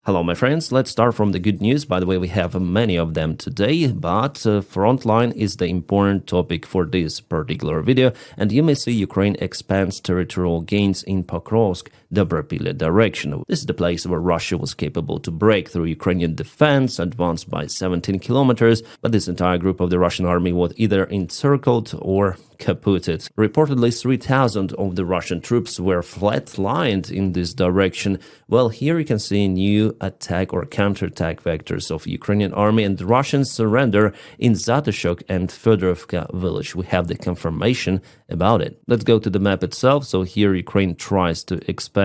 Hello my friends, let's start from the good news. By the way, we have many of them today, but frontline is the important topic for this particular video, and you may see Ukraine expands territorial gains in Pokrovsk, Dobropilya direction. This is the place where Russia was capable to break through Ukrainian defense, advanced by 17 kilometers, but this entire group of the Russian army was either encircled or kaputted. Reportedly 3,000 of the Russian troops were flatlined in this direction. Well, here you can see new attack or counterattack vectors of Ukrainian army and Russian surrender in Zatushok and Fedorovka village. We have the confirmation about it. Let's go to the map itself. So here Ukraine tries to expand.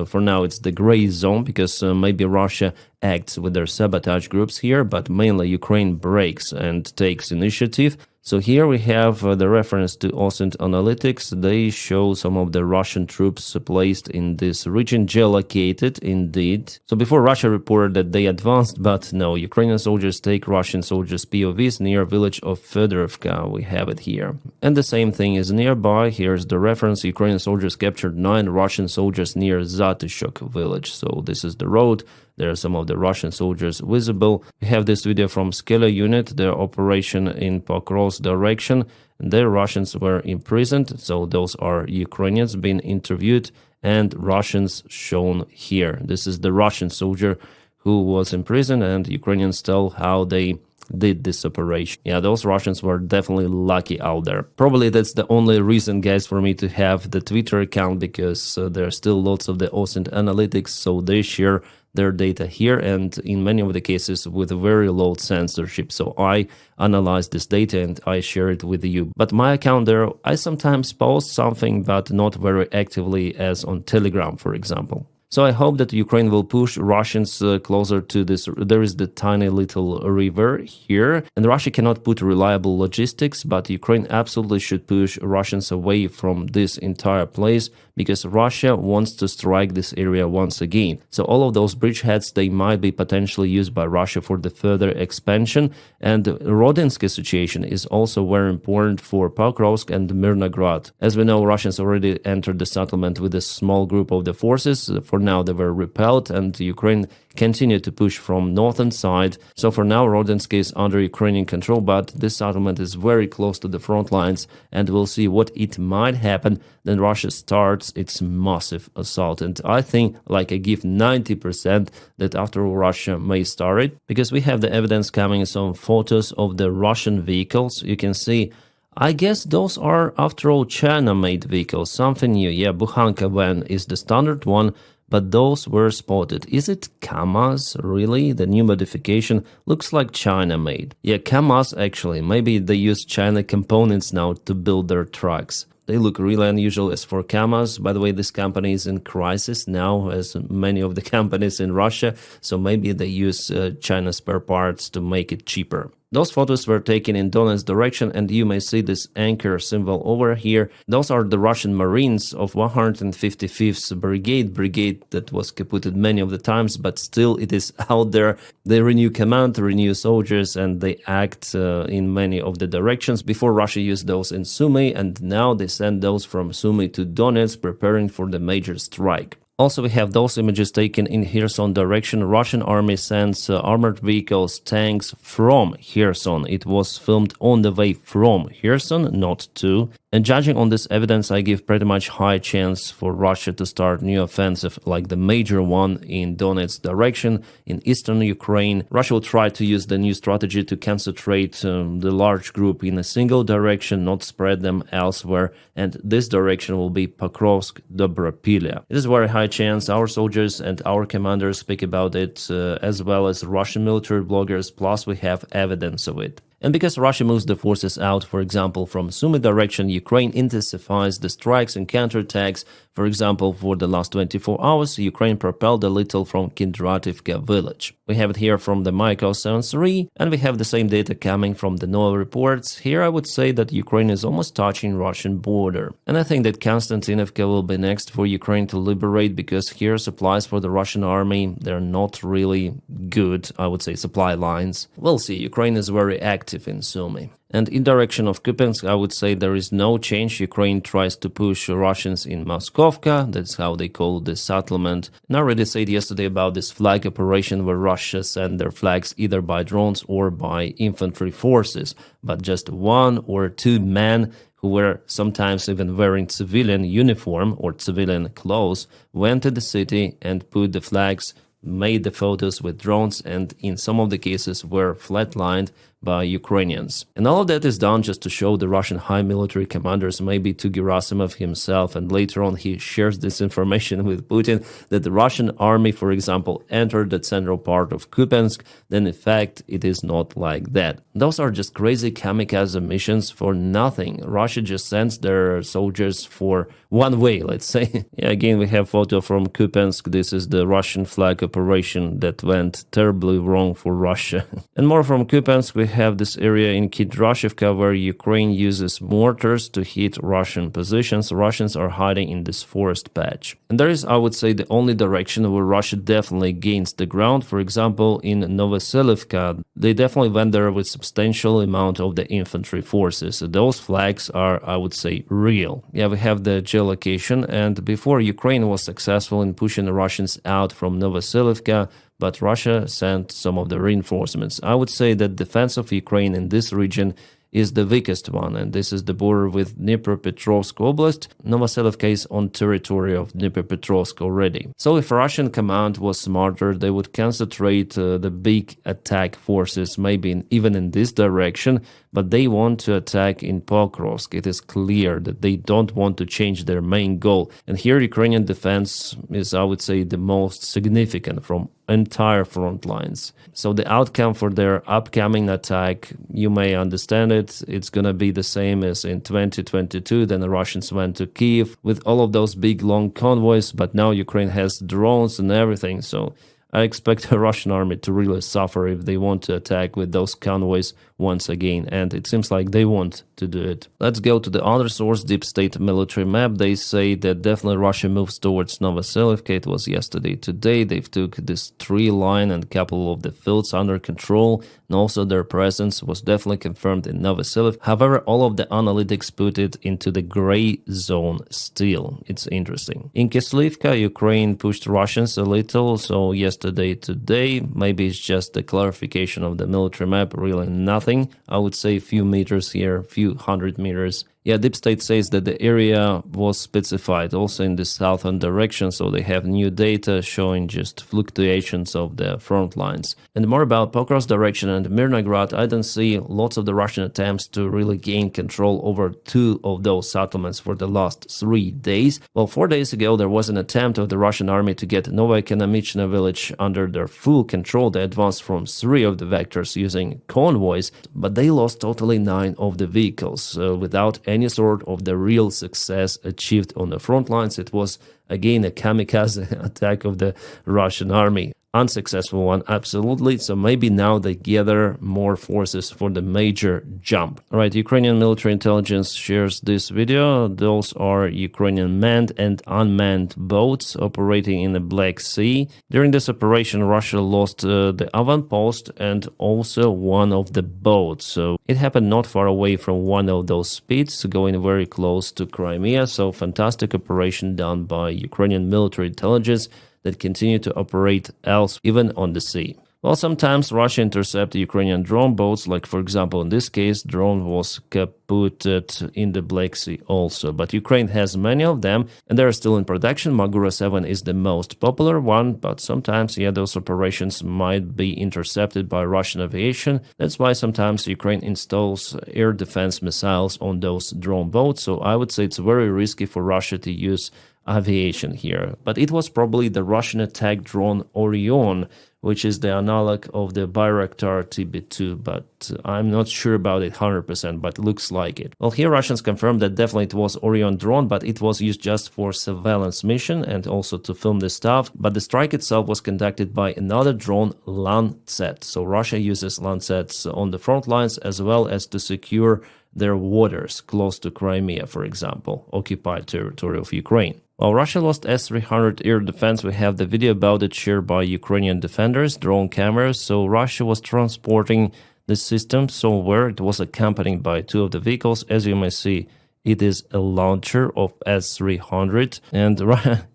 For now it's the gray zone because maybe Russia acts with their sabotage groups here, but mainly Ukraine breaks and takes initiative. So here we have the reference to OSINT analytics. They show some of the Russian troops placed in this region, geolocated indeed. So before Russia reported that they advanced, but no, Ukrainian soldiers take Russian soldiers' POVs near village of Fedorovka. We have it here. And the same thing is nearby. Here's the reference. Ukrainian soldiers captured 9 Russian soldiers near Zatushok village. So this is the road. There are some of the Russian soldiers visible. We have this video from Skela unit, their operation in Pokrovsk direction. There Russians were imprisoned, so those are Ukrainians being interviewed and Russians shown here. This is the Russian soldier who was imprisoned, and Ukrainians tell how they did this operation. Yeah, those Russians were definitely lucky out there. Probably that's the only reason, guys, for me to have the Twitter account, because there are still lots of the OSINT analytics, so they share their data here, and in many of the cases with very low censorship. So I analyze this data and I share it with you. But my account there, I sometimes post something, but not very actively as on Telegram, for example. So I hope that Ukraine will push Russians closer to this. There is the tiny little river here, and Russia cannot put reliable logistics, but Ukraine absolutely should push Russians away from this entire place, because Russia wants to strike this area once again. So all of those bridgeheads, they might be potentially used by Russia for the further expansion. And the Rodinsky situation is also very important for Pokrovsk and Mirnograd. As we know, Russians already entered the settlement with a small group of the forces. For now, they were repelled, and Ukraine continued to push from northern side. So for now, Rodinsky is under Ukrainian control, but this settlement is very close to the front lines, and we'll see what it might happen. Then Russia starts its massive assault, and I think, like, I give 90% that after all Russia may start it, because we have the evidence coming, some photos of the Russian vehicles. You can see, I guess those are after all China-made vehicles, something new. Yeah, Bukhanka van is the standard one, but those were spotted. Is it KAMAZ, really? The new modification looks like China-made. Yeah, KAMAZ actually. Maybe they use China components now to build their trucks. They look really unusual as for KAMAZ. By the way, this company is in crisis now, as many of the companies in Russia, so maybe they use China spare parts to make it cheaper. Those photos were taken in Donetsk direction, and you may see this anchor symbol over here. Those are the Russian Marines of 155th Brigade that was kaputted many of the times, but still it is out there. They renew command, renew soldiers, and they act in many of the directions. Before Russia used those in Sumy, and now they send those from Sumy to Donetsk, preparing for the major strike. Also, we have those images taken in Kherson direction. Russian army sends armored vehicles, tanks from Kherson. It was filmed on the way from Kherson, not to. And judging on this evidence, I give pretty much high chance for Russia to start new offensive, like the major one in Donetsk direction, in eastern Ukraine. Russia will try to use the new strategy to concentrate the large group in a single direction, not spread them elsewhere. And this direction will be Pokrovsk, Dobropilya. It is very high chance. Our soldiers and our commanders speak about it, as well as Russian military bloggers, plus we have evidence of it. And because Russia moves the forces out, for example, from Sumy direction, Ukraine intensifies the strikes and counterattacks. For example, for the last 24 hours, Ukraine propelled a little from Kindrativka village. We have it here from the Maiko 73, and we have the same data coming from the NOAA reports. Here I would say that Ukraine is almost touching Russian border. And I think that Konstantinovka will be next for Ukraine to liberate, because here supplies for the Russian army, they're not really good, I would say, supply lines. We'll see. Ukraine is very active in Sumy. And in direction of Kupiansk, I would say there is no change. Ukraine tries to push Russians in Moskovka. That's how they call the settlement. And I already said yesterday about this flag operation where Russia sent their flags either by drones or by infantry forces. But just 1 or 2 men who were sometimes even wearing civilian uniform or civilian clothes went to the city and put the flags, made the photos with drones, and in some of the cases were flatlined by Ukrainians. And all of that is done just to show the Russian high military commanders, maybe to Gerasimov himself, and later on he shares this information with Putin, that the Russian army, for example, entered the central part of Kupiansk, then in fact it is not like that. Those are just crazy kamikaze missions for nothing. Russia just sends their soldiers for one way, let's say. Yeah, again, we have photo from Kupiansk. This is the Russian flag operation that went terribly wrong for Russia. And more from Kupiansk, we have this area in Kidrashivka where Ukraine uses mortars to hit Russian positions. Russians are hiding in this forest patch. And there is, I would say, the only direction where Russia definitely gains the ground. For example, in Novoselivka, they definitely went there with substantial amount of the infantry forces. So those flags are, I would say, real. Yeah, we have the geolocation, and before Ukraine was successful in pushing the Russians out from Novoselivka, but Russia sent some of the reinforcements. I would say that defense of Ukraine in this region is the weakest one, and this is the border with Dnipropetrovsk Oblast. Novoselivka is on territory of Dnipropetrovsk already. So if Russian command was smarter, they would concentrate the big attack forces maybe even in this direction, but they want to attack in Pokrovsk. It is clear that they don't want to change their main goal. And here Ukrainian defense is, I would say, the most significant from entire front lines. So the outcome for their upcoming attack, you may understand it, it's going to be the same as in 2022. Then the Russians went to Kiev with all of those big long convoys, but now Ukraine has drones and everything. So I expect the Russian army to really suffer if they want to attack with those convoys once again, and it seems like they want to do it. Let's go to the other source, Deep State Military Map. They say that definitely Russia moves towards Novoselivka. It was yesterday. Today they've took this tree line and a couple of the fields under control, and also their presence was definitely confirmed in Novoselivka. However, all of the analytics put it into the gray zone still. It's interesting. In Kislivka, Ukraine pushed Russians a little, so yesterday, today, maybe it's just the clarification of the military map, really nothing. I would say a few meters here, few hundred meters. Yeah, Deep State says that the area was specified also in the southern direction, so they have new data showing just fluctuations of the front lines. And more about Pokrovsk direction and Mirnograd, I don't see lots of the Russian attempts to really gain control over 2 of those settlements for the last 3 days. Well, 4 days ago there was an attempt of the Russian army to get Novoekonomichna village under their full control. They advanced from 3 of the vectors using convoys, but they lost totally 9 of the vehicles without any sort of the real success achieved on the front lines. It was again a kamikaze attack of the Russian army. Unsuccessful one, absolutely. So maybe now they gather more forces for the major jump. All right, Ukrainian military intelligence shares this video. Those are Ukrainian manned and unmanned boats operating in the Black Sea. During this operation, Russia lost the avant-post and also one of the boats. So it happened not far away from one of those speeds, going very close to Crimea. So fantastic operation done by Ukrainian military intelligence that continue to operate else, even on the sea. Well, sometimes Russia intercepts Ukrainian drone boats, like for example in this case, drone was kaputted in the Black Sea also. But Ukraine has many of them, and they are still in production. Magura 7 is the most popular one, but sometimes, yeah, those operations might be intercepted by Russian aviation. That's why sometimes Ukraine installs air defense missiles on those drone boats. So I would say it's very risky for Russia to use aviation here. But it was probably the Russian attack drone Orion, which is the analog of the Bayraktar TB2, but I'm not sure about it 100%, but looks like it. Well, here Russians confirmed that definitely it was Orion drone, but it was used just for surveillance mission and also to film the stuff. But the strike itself was conducted by another drone, Lancet. So Russia uses Lancets on the front lines as well as to secure their waters close to Crimea, for example, occupied territory of Ukraine. While Russia lost S-300 air defense, we have the video about it shared by Ukrainian defenders, drone cameras. So Russia was transporting This system software, it was accompanied by two of the vehicles. As you may see, it is a launcher of S-300, and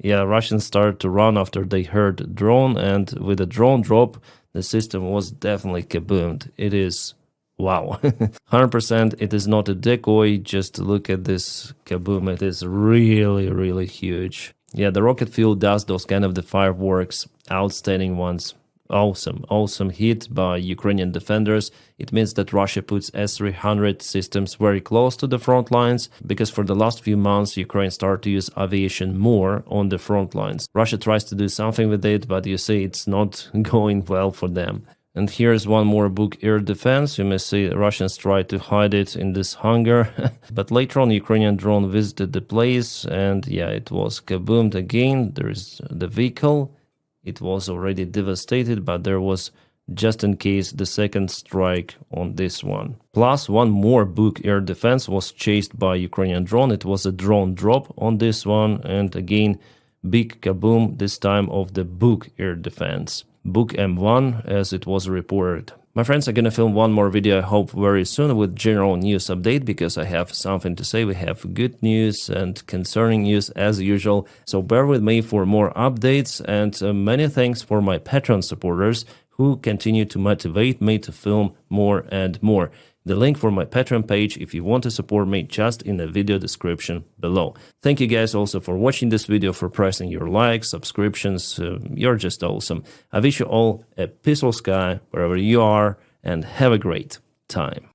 yeah, Russians started to run after they heard the drone, and with the drone drop, the system was definitely kaboomed. It is wow. 100% it is not a decoy. Just look at this kaboom. It is really, really huge. Yeah, the rocket fuel does those kind of the fireworks, outstanding ones. Awesome hit by Ukrainian defenders. It means that Russia puts S-300 systems very close to the front lines, because for the last few months Ukraine started to use aviation more on the front lines. Russia tries to do something with it, but you see it's not going well for them. And here's one more Buk air defense. You may see Russians try to hide it in this hangar. But later on, Ukrainian drone visited the place, and yeah, it was kaboomed again. There's the vehicle. It was already devastated, but there was, just in case, the second strike on this one. Plus, one more Buk air defense was chased by Ukrainian drone. It was a drone drop on this one, and again, big kaboom, this time of the Buk air defense. Buk M1, as it was reported. My friends, I'm gonna film one more video, I hope very soon, with general news update, because I have something to say. We have good news and concerning news as usual, so bear with me for more updates, and many thanks for my Patreon supporters who continue to motivate me to film more and more. The link for my Patreon page, if you want to support me, just in the video description below. Thank you guys also for watching this video, for pressing your likes, subscriptions. You're just awesome. I wish you all a peaceful sky wherever you are, and have a great time.